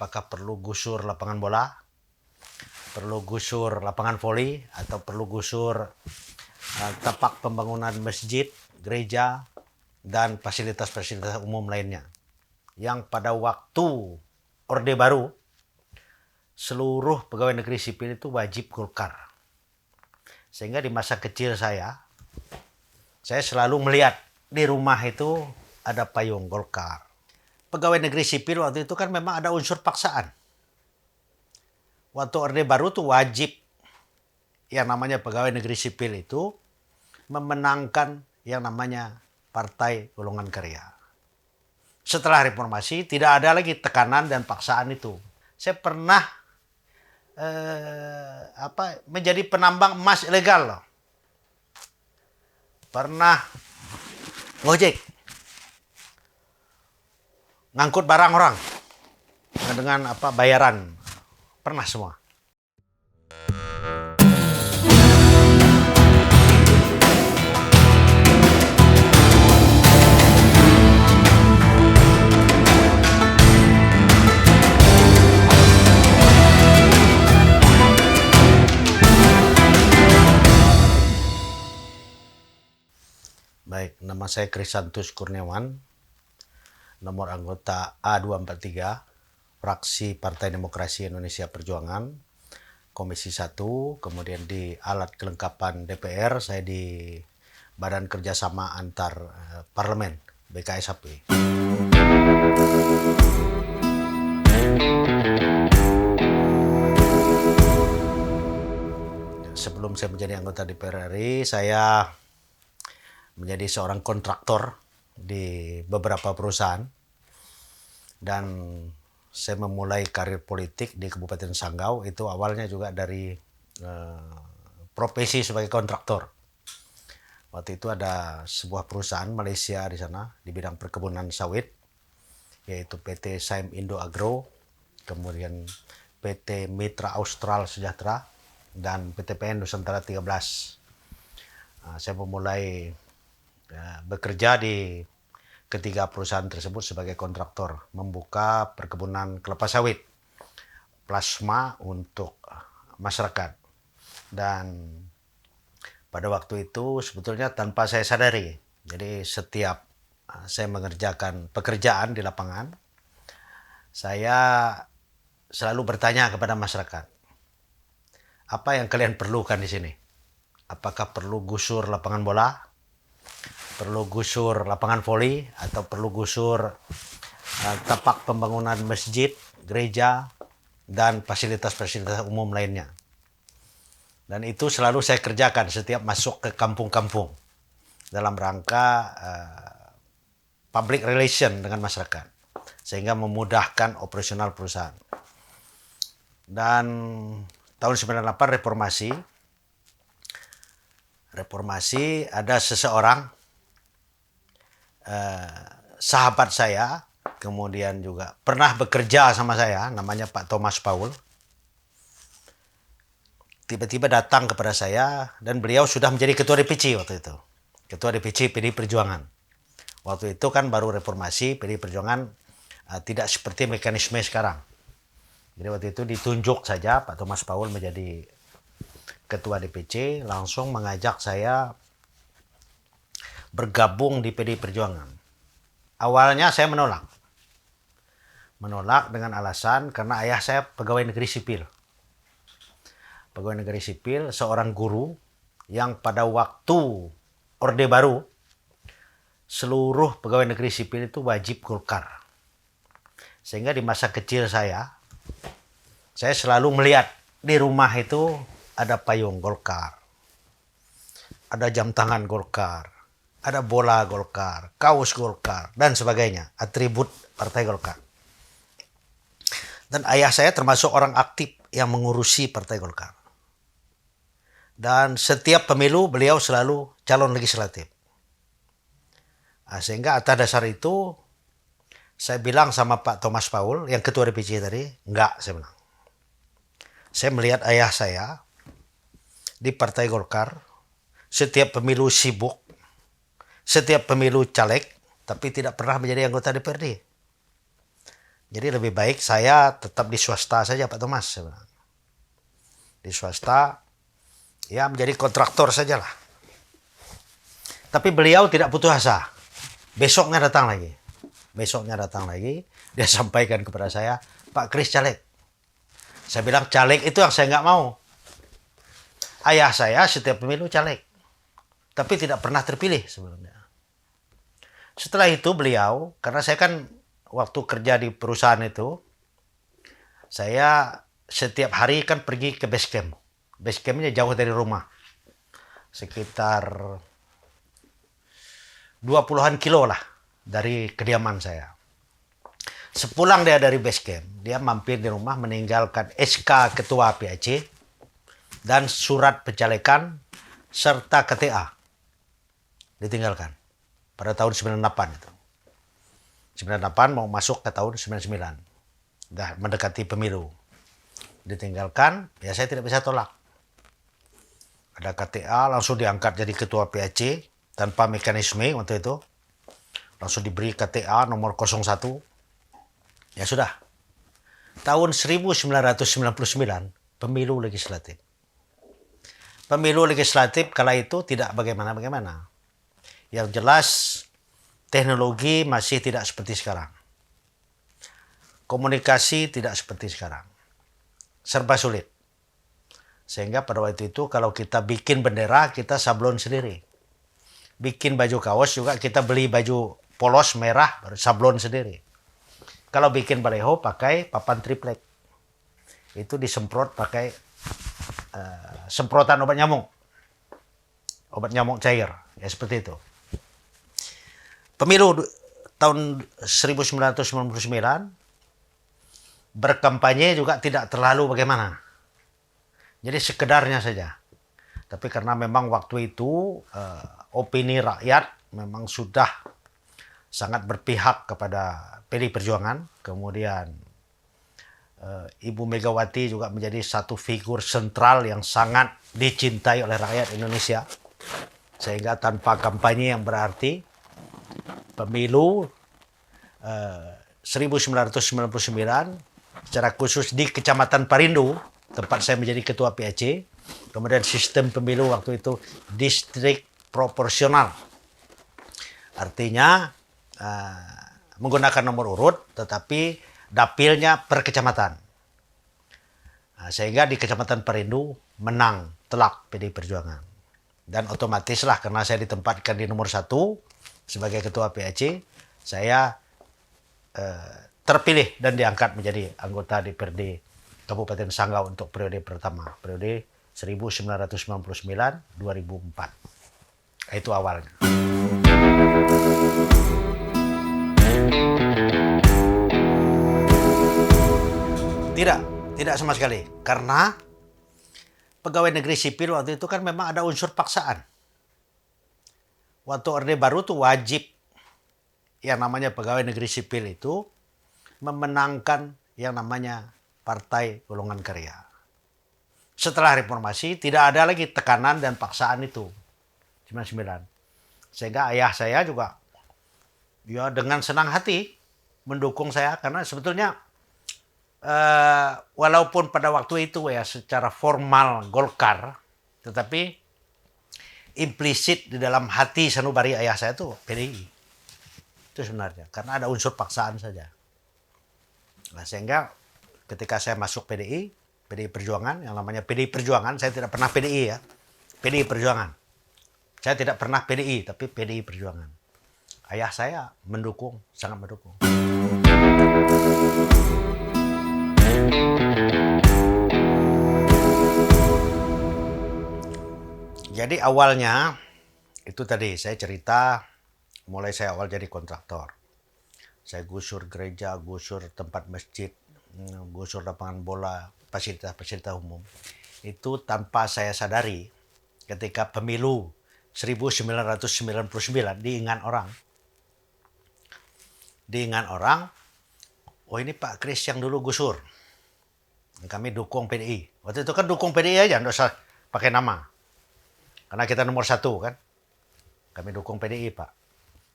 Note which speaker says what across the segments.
Speaker 1: apakah perlu gusur lapangan bola, perlu gusur lapangan voli, atau perlu gusur tapak pembangunan masjid, gereja, dan fasilitas-fasilitas umum lainnya. Yang pada waktu Orde Baru, seluruh pegawai negeri sipil itu wajib Golkar. Sehingga di masa kecil saya selalu melihat di rumah itu ada payung Golkar. Pegawai negeri sipil waktu itu kan memang ada unsur paksaan. Waktu Orde Baru tuh wajib yang namanya pegawai negeri sipil itu memenangkan yang namanya Partai Golongan Karya. Setelah reformasi tidak ada lagi tekanan dan paksaan itu. Saya pernah menjadi penambang emas ilegal loh. Pernah ngojek, ngangkut barang orang dengan bayaran, pernah semua. Baik, nama saya Krisantus Kurniawan, nomor anggota A243, fraksi Partai Demokrasi Indonesia Perjuangan, Komisi 1, kemudian di alat kelengkapan DPR, saya di Badan Kerjasama Antar Parlemen, BKSAP. Sebelum saya menjadi anggota DPR RI, saya menjadi seorang kontraktor di beberapa perusahaan, dan saya memulai karir politik di Kabupaten Sanggau itu awalnya juga dari profesi sebagai kontraktor. Waktu itu ada sebuah perusahaan Malaysia di sana di bidang perkebunan sawit, yaitu PT Saim Indo Agro, kemudian PT Mitra Austral Sejahtera, dan PTPN Nusantara 13. Saya memulai bekerja di ketiga perusahaan tersebut sebagai kontraktor, membuka perkebunan kelapa sawit, plasma untuk masyarakat. Dan pada waktu itu sebetulnya tanpa saya sadari, jadi setiap saya mengerjakan pekerjaan di lapangan, saya selalu bertanya kepada masyarakat, apa yang kalian perlukan di sini? Apakah perlu gusur lapangan bola, perlu gusur lapangan voli, atau perlu gusur tapak pembangunan masjid, gereja, dan fasilitas-fasilitas umum lainnya. Dan itu selalu saya kerjakan setiap masuk ke kampung-kampung dalam rangka public relation dengan masyarakat, sehingga memudahkan operasional perusahaan. Dan tahun 98 reformasi ada seseorang sahabat saya, kemudian juga pernah bekerja sama saya, namanya Pak Thomas Paul. Tiba-tiba datang kepada saya, dan beliau sudah menjadi ketua DPC waktu itu, ketua DPC PDI Perjuangan. Waktu itu kan baru reformasi, PDI Perjuangan tidak seperti mekanisme sekarang. Jadi waktu itu ditunjuk saja Pak Thomas Paul menjadi ketua DPC, langsung mengajak saya bergabung di PDI Perjuangan. Awalnya saya menolak dengan alasan karena ayah saya pegawai negeri sipil. Pegawai negeri sipil, seorang guru yang pada waktu Orde Baru, seluruh pegawai negeri sipil itu wajib Golkar. Sehingga di masa kecil saya selalu melihat di rumah itu ada payung Golkar, ada jam tangan Golkar, ada bola Golkar, kaos Golkar, dan sebagainya, atribut Partai Golkar. Dan ayah saya termasuk orang aktif yang mengurusi Partai Golkar. Dan setiap pemilu beliau selalu calon legislatif. Sehingga atas dasar itu saya bilang sama Pak Thomas Paul, yang ketua DPC tadi, enggak, saya bilang. Saya melihat ayah saya di Partai Golkar, setiap pemilu sibuk, setiap pemilu caleg, tapi tidak pernah menjadi anggota DPRD. Jadi lebih baik saya tetap di swasta saja Pak Thomas. Di swasta, ya menjadi kontraktor sajalah. Tapi beliau tidak putus asa. Besoknya datang lagi. Dia sampaikan kepada saya, Pak Kris caleg. Saya bilang caleg itu yang saya nggak mau. Ayah saya setiap pemilu caleg. Tapi tidak pernah terpilih sebelumnya. Setelah itu beliau, karena saya kan waktu kerja di perusahaan itu, saya setiap hari kan pergi ke base camp. Base campnya jauh dari rumah. Sekitar 20-an kilo lah dari kediaman saya. Sepulang dia dari base camp, dia mampir di rumah meninggalkan SK Ketua PAC dan surat pencalekan serta KTA. Ditinggalkan pada tahun 98 itu. 98 mau masuk ke tahun 99. Udah mendekati pemilu. Ditinggalkan, ya saya tidak bisa tolak. Ada KTA, langsung diangkat jadi ketua PAC tanpa mekanisme waktu itu. Langsung diberi KTA nomor 01. Ya sudah. Tahun 1999, pemilu legislatif. Pemilu legislatif kala itu tidak bagaimana-bagaimana. Yang jelas teknologi masih tidak seperti sekarang. Komunikasi tidak seperti sekarang. Serba sulit. Sehingga pada waktu itu kalau kita bikin bendera, kita sablon sendiri. Bikin baju kaos juga kita beli baju polos merah, sablon sendiri. Kalau bikin baleho pakai papan triplek. Itu disemprot pakai semprotan obat nyamuk. Obat nyamuk cair. Ya seperti itu. Pemilu tahun 1999 berkampanye juga tidak terlalu bagaimana. Jadi sekedarnya saja. Tapi karena memang waktu itu opini rakyat memang sudah sangat berpihak kepada PDI Perjuangan. Kemudian Ibu Megawati juga menjadi satu figur sentral yang sangat dicintai oleh rakyat Indonesia. Sehingga tanpa kampanye yang berarti, pemilu 1999 secara khusus di Kecamatan Parindu, tempat saya menjadi ketua PAC, kemudian sistem pemilu waktu itu distrik proporsional. Artinya menggunakan nomor urut, tetapi dapilnya per kecamatan. Sehingga di Kecamatan Parindu menang telak PDI Perjuangan. Dan otomatislah karena saya ditempatkan di nomor 1 sebagai ketua PAC, saya terpilih dan diangkat menjadi anggota DPRD Kabupaten Sanggau untuk periode pertama, periode 1999-2004. Itu awalnya. Tidak sama sekali. Karena pegawai negeri sipil waktu itu kan memang ada unsur paksaan. Waktu Orde Baru tuh wajib yang namanya pegawai negeri sipil itu memenangkan yang namanya Partai Golongan Karya. Setelah reformasi tidak ada lagi tekanan dan paksaan itu. 99. Sehingga ayah saya juga ya dengan senang hati mendukung saya karena sebetulnya walaupun pada waktu itu ya secara formal Golkar, tetapi implisit di dalam hati sanubari ayah saya itu PDI. Itu sebenarnya karena ada unsur paksaan saja. Nah, sehingga ketika saya masuk PDI Perjuangan, yang namanya PDI Perjuangan, saya tidak pernah PDI ya. PDI Perjuangan. Saya tidak pernah PDI, tapi PDI Perjuangan. Ayah saya mendukung, sangat mendukung. Jadi awalnya, itu tadi saya cerita, mulai saya awal jadi kontraktor. Saya gusur gereja, gusur tempat masjid, gusur lapangan bola, fasilitas umum. Itu tanpa saya sadari ketika pemilu 1999 diingat orang, oh ini Pak Kris yang dulu gusur. Kami dukung PDI. Waktu itu kan dukung PDI aja, nggak usah pakai nama. Karena kita nomor 1 kan. Kami dukung PDI Pak.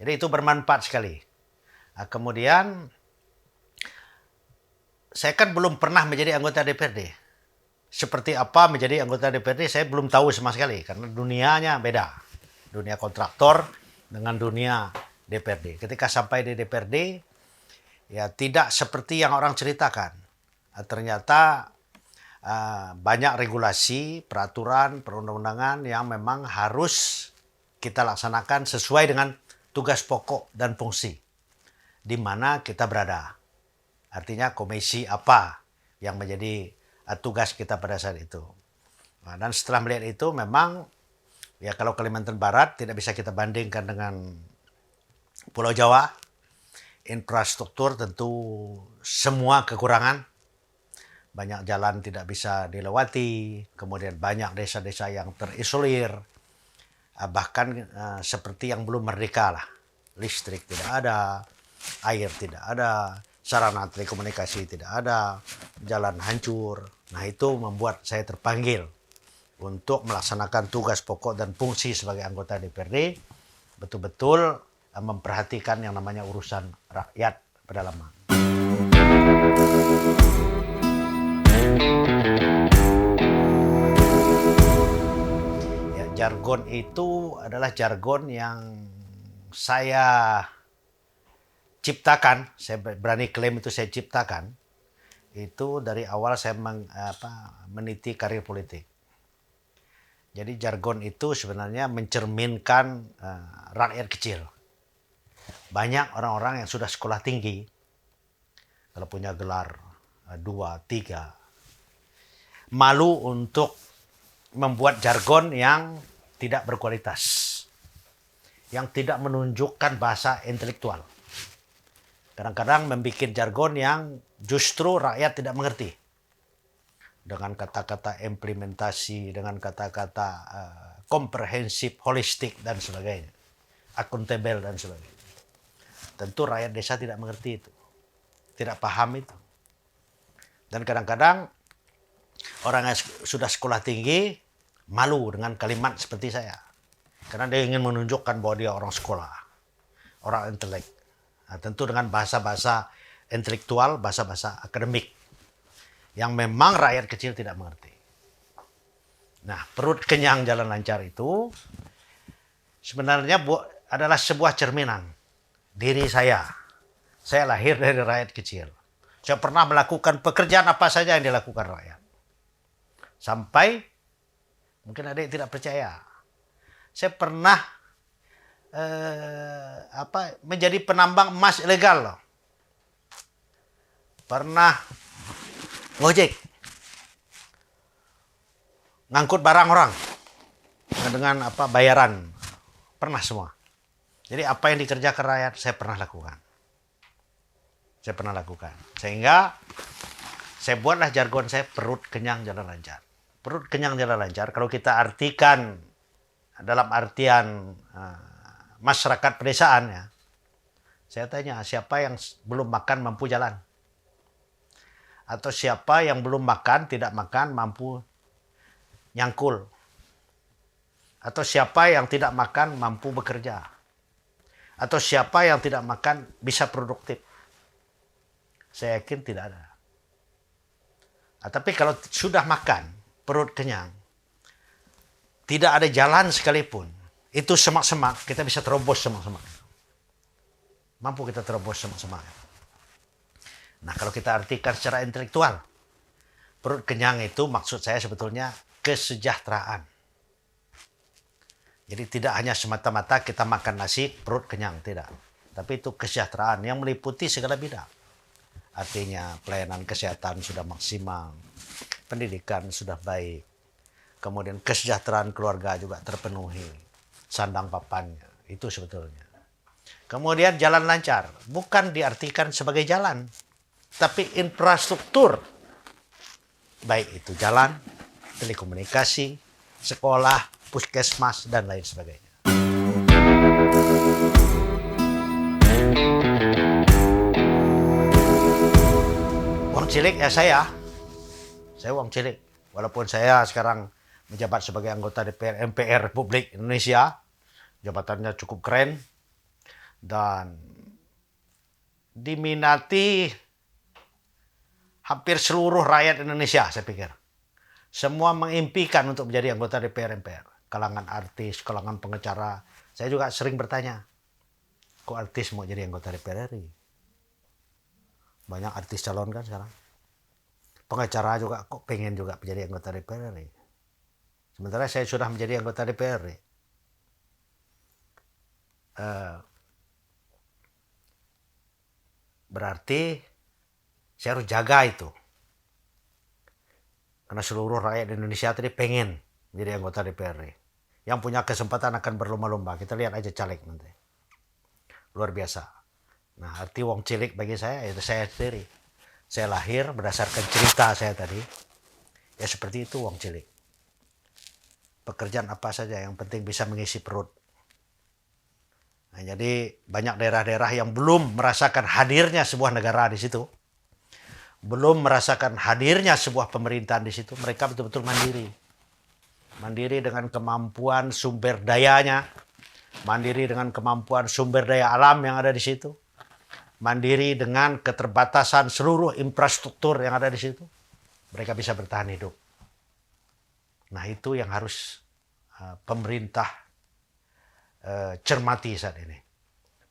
Speaker 1: Jadi itu bermanfaat sekali. Nah, kemudian saya kan belum pernah menjadi anggota DPRD. Seperti apa menjadi anggota DPRD saya belum tahu sama sekali karena dunianya beda. Dunia kontraktor dengan dunia DPRD. Ketika sampai di DPRD ya tidak seperti yang orang ceritakan. Ternyata banyak regulasi, peraturan, perundang-undangan yang memang harus kita laksanakan sesuai dengan tugas pokok dan fungsi di mana kita berada. Artinya komisi apa yang menjadi tugas kita pada saat itu. Nah, dan setelah melihat itu memang ya kalau Kalimantan Barat tidak bisa kita bandingkan dengan Pulau Jawa. Infrastruktur tentu semua kekurangan. Banyak jalan tidak bisa dilewati, kemudian banyak desa-desa yang terisolir, bahkan seperti yang belum merdeka lah. Listrik tidak ada, air tidak ada, sarana telekomunikasi tidak ada, jalan hancur. Nah itu membuat saya terpanggil untuk melaksanakan tugas pokok dan fungsi sebagai anggota DPRD, betul-betul memperhatikan yang namanya urusan rakyat pedalaman. Ya, jargon itu adalah jargon yang saya ciptakan, saya berani klaim itu saya ciptakan. Itu dari awal saya meniti karir politik. Jadi jargon itu sebenarnya mencerminkan rakyat kecil. Banyak orang-orang yang sudah sekolah tinggi, kalau punya gelar 2, 3, malu untuk membuat jargon yang tidak berkualitas, yang tidak menunjukkan bahasa intelektual. Kadang-kadang membuat jargon yang justru rakyat tidak mengerti. Dengan kata-kata implementasi, dengan kata-kata komprehensif, holistik, dan sebagainya. Akuntabel, dan sebagainya. Tentu rakyat desa tidak mengerti itu. Tidak paham itu. Dan kadang-kadang orang yang sudah sekolah tinggi malu dengan kalimat seperti saya. Karena dia ingin menunjukkan bahwa dia orang sekolah. Orang intelek. Nah, tentu dengan bahasa-bahasa intelektual, bahasa-bahasa akademik yang memang rakyat kecil tidak mengerti. Nah, perut kenyang jalan lancar itu sebenarnya adalah sebuah cerminan diri saya. Saya lahir dari rakyat kecil. Saya pernah melakukan pekerjaan apa saja yang dilakukan rakyat. Sampai, mungkin adik tidak percaya, saya pernah menjadi penambang emas ilegal loh. Pernah ngojek, ngangkut barang orang dengan bayaran, pernah semua. Jadi apa yang dikerjakan rakyat saya pernah lakukan. Sehingga saya buatlah jargon saya perut kenyang jalan lancar. Perut kenyang jalan lancar kalau kita artikan dalam artian masyarakat pedesaan ya. Saya tanya siapa yang belum makan mampu jalan? Atau siapa yang belum makan, tidak makan, mampu nyangkul. Atau siapa yang tidak makan, mampu bekerja. Atau siapa yang tidak makan, bisa produktif. Saya yakin tidak ada. Tapi kalau sudah makan, perut kenyang, tidak ada jalan sekalipun, itu semak-semak, kita bisa terobos semak-semak. Mampu kita terobos semak-semak. Nah, kalau kita artikan secara intelektual, perut kenyang itu maksud saya sebetulnya kesejahteraan. Jadi tidak hanya semata-mata kita makan nasi, perut kenyang, tidak. Tapi itu kesejahteraan yang meliputi segala bidang. Artinya pelayanan kesehatan sudah maksimal, pendidikan sudah baik, kemudian kesejahteraan keluarga juga terpenuhi, sandang papannya, itu sebetulnya. Kemudian jalan lancar, bukan diartikan sebagai jalan, tapi infrastruktur, baik itu jalan, telekomunikasi, sekolah, puskesmas, dan lain sebagainya. Uang cilik ya saya uang cilik. Walaupun saya sekarang menjabat sebagai anggota DPR MPR Republik Indonesia, jabatannya cukup keren, dan diminati hampir seluruh rakyat Indonesia, saya pikir. Semua mengimpikan untuk menjadi anggota DPR MPR. Kalangan artis, kalangan pengacara. Saya juga sering bertanya, kok artis mau jadi anggota DPR RI? Banyak artis calon kan sekarang. Pengacara juga kok pengen juga menjadi anggota DPR RI. Sementara saya sudah menjadi anggota DPR RI. Berarti saya harus jaga itu. Karena seluruh rakyat Indonesia tadi pengen menjadi anggota DPR RI. Yang punya kesempatan akan berlomba-lomba. Kita lihat aja caleg nanti. Luar biasa. Nah, arti wong cilik bagi saya, itu saya sendiri. Saya lahir berdasarkan cerita saya tadi. Ya seperti itu wong cilik. Pekerjaan apa saja yang penting bisa mengisi perut. Nah, jadi banyak daerah-daerah yang belum merasakan hadirnya sebuah negara di situ. Belum merasakan hadirnya sebuah pemerintahan di situ. Mereka betul-betul mandiri. Mandiri dengan kemampuan sumber dayanya. Mandiri dengan kemampuan sumber daya alam yang ada di situ. Mandiri dengan keterbatasan seluruh infrastruktur yang ada di situ. Mereka bisa bertahan hidup. Nah, itu yang harus pemerintah cermati saat ini.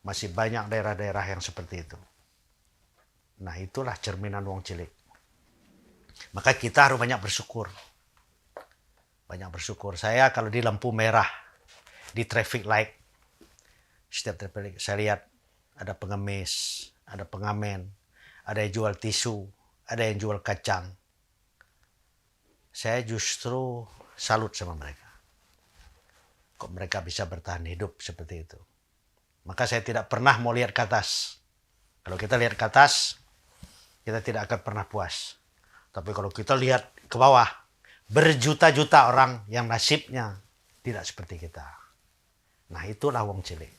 Speaker 1: Masih banyak daerah-daerah yang seperti itu. Nah, itulah cerminan wong cilik. Maka kita harus banyak bersyukur. Banyak bersyukur. Saya kalau di lampu merah, di traffic light, setiap traffic light, saya lihat ada pengemis, ada pengamen, ada yang jual tisu, ada yang jual kacang. Saya justru salut sama mereka. Kok mereka bisa bertahan hidup seperti itu. Maka saya tidak pernah mau lihat ke atas. Kalau kita lihat ke atas, kita tidak akan pernah puas. Tapi kalau kita lihat ke bawah, berjuta-juta orang yang nasibnya tidak seperti kita. Nah, itulah wong cilik.